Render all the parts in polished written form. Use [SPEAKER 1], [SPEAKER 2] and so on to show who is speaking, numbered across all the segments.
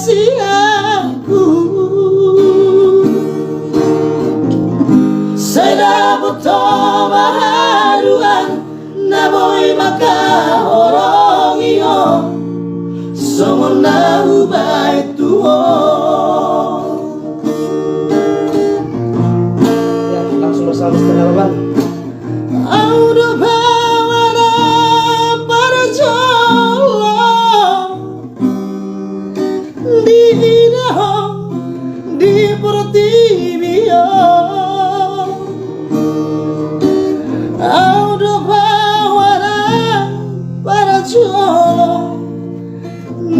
[SPEAKER 1] rahasiaku. Saya butuh baharuan naboy makahorong iyo songon na ubay tuho.
[SPEAKER 2] Ya, langsung bersama setengah Bang.
[SPEAKER 1] Audo bawana para jolo di idaho di portibio. Audo bawana para jolo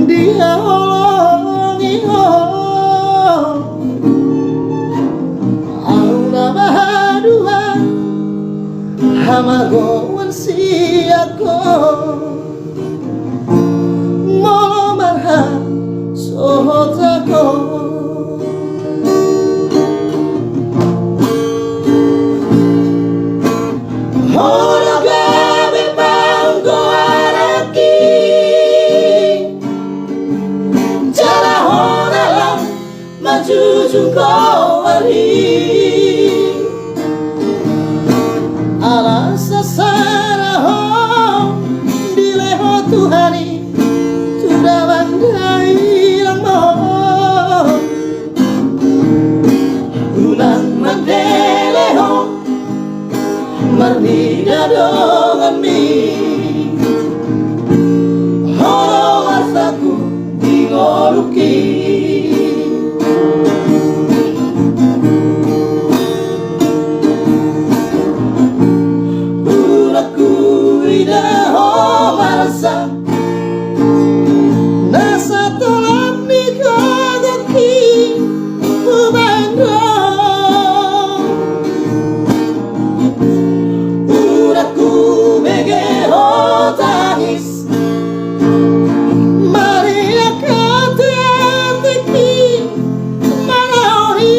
[SPEAKER 1] di holong iho. Audo bahaduan hamagoan siako molo marha sohotako. Hora gabe panggo araki jala hora lang maju jungko wari alasa saraho dileho Tuhani sudah bandai langmo ulang mandeleho marnida dongan mi horo asaku dingoluki. Nasa tolak ni kagaki ubando uratku megeho tangis Maria kateateki malaoni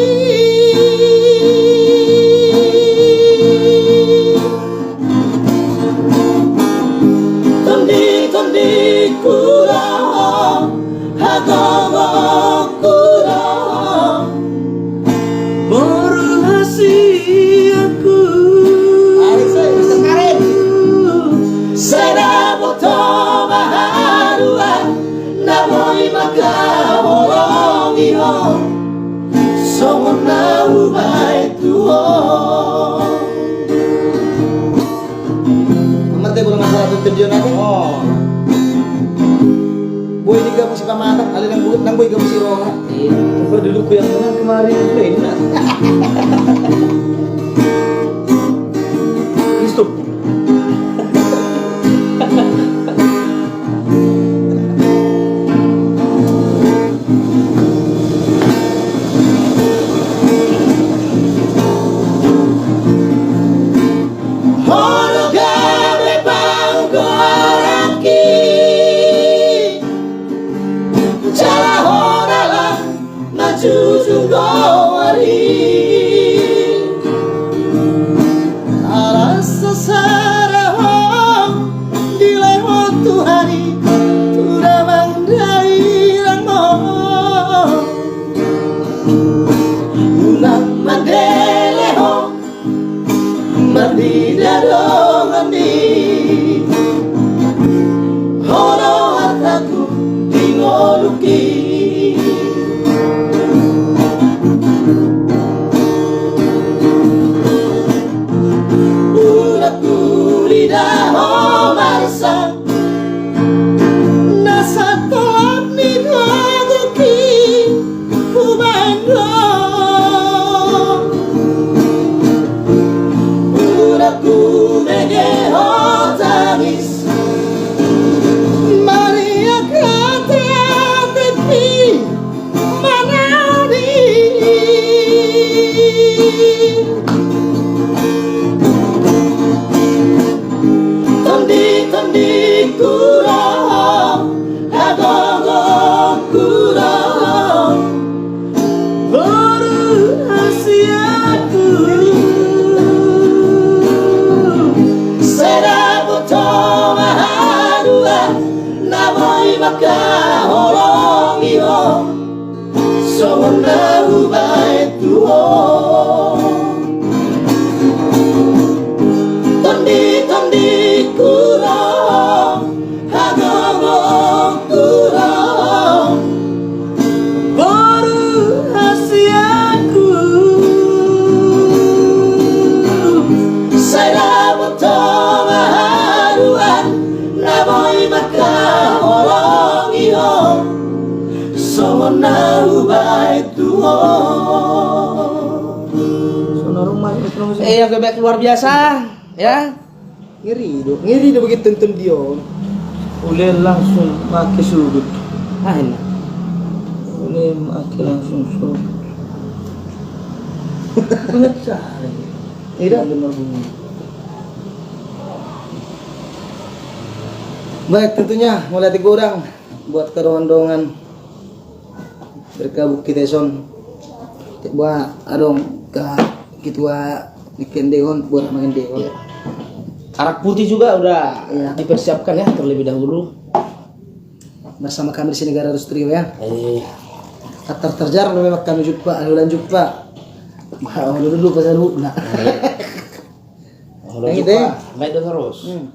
[SPEAKER 1] tondi kurang hagogo kurang merahasiaku. Saya butuh baharuan namoy makahorong iyo songon na ubay tuho.
[SPEAKER 2] Amatnya kurang masalah tuh video nanti. Oh. Boy ini gak musik mata, alin yang bulut nang boy gak musik roha. Iya, coba dulu ku yang menang kemarin itu enak. Stop.
[SPEAKER 1] Alasa saraho dileho Tuhani sudah bandai langmo ulang mandeleho mardida dongan di holo hartaku dingoluki. Nasa tolak ni kagaki ubando uratku megeho tangis Maria kateateki manani tondi kurang hagogo kurang merahasiaku. Saya butuh baharuan namoy makahorong iyo Sempurna ubah Tuhan. Tondi kurang, hagomong kurang, baru hasiaku. Saya butuh haruan, naboy maka orang iyo, sempurna ubah Tuhan.
[SPEAKER 2] Sono rumah itu terus.
[SPEAKER 3] Yang bebek luar biasa, ya.
[SPEAKER 2] Ngiri do begitu tuntun dia. Boleh langsung pakai sudut.
[SPEAKER 3] Ah, ini.
[SPEAKER 2] Boleh pakai langsung sudut. Pengecah. Tidak benar bunyi. Baik, tentunya mulai digoreng buat kerongan-dongan berkabuk kita son. Buat adong ke kitua bikin dehon buat main dehon.
[SPEAKER 3] Arak putih juga udah
[SPEAKER 2] Iya.
[SPEAKER 3] dipersiapkan ya terlebih dahulu.
[SPEAKER 2] Bersama kami di sini Negara Trio ya.
[SPEAKER 3] Eh,
[SPEAKER 2] Terjar memang kami jumpa, alulan jumpa. Mau dulu pasal lu. Nah.
[SPEAKER 3] udah
[SPEAKER 2] Yang
[SPEAKER 3] jumpa.
[SPEAKER 2] itu ya?
[SPEAKER 3] Baik terus.
[SPEAKER 2] Hmm.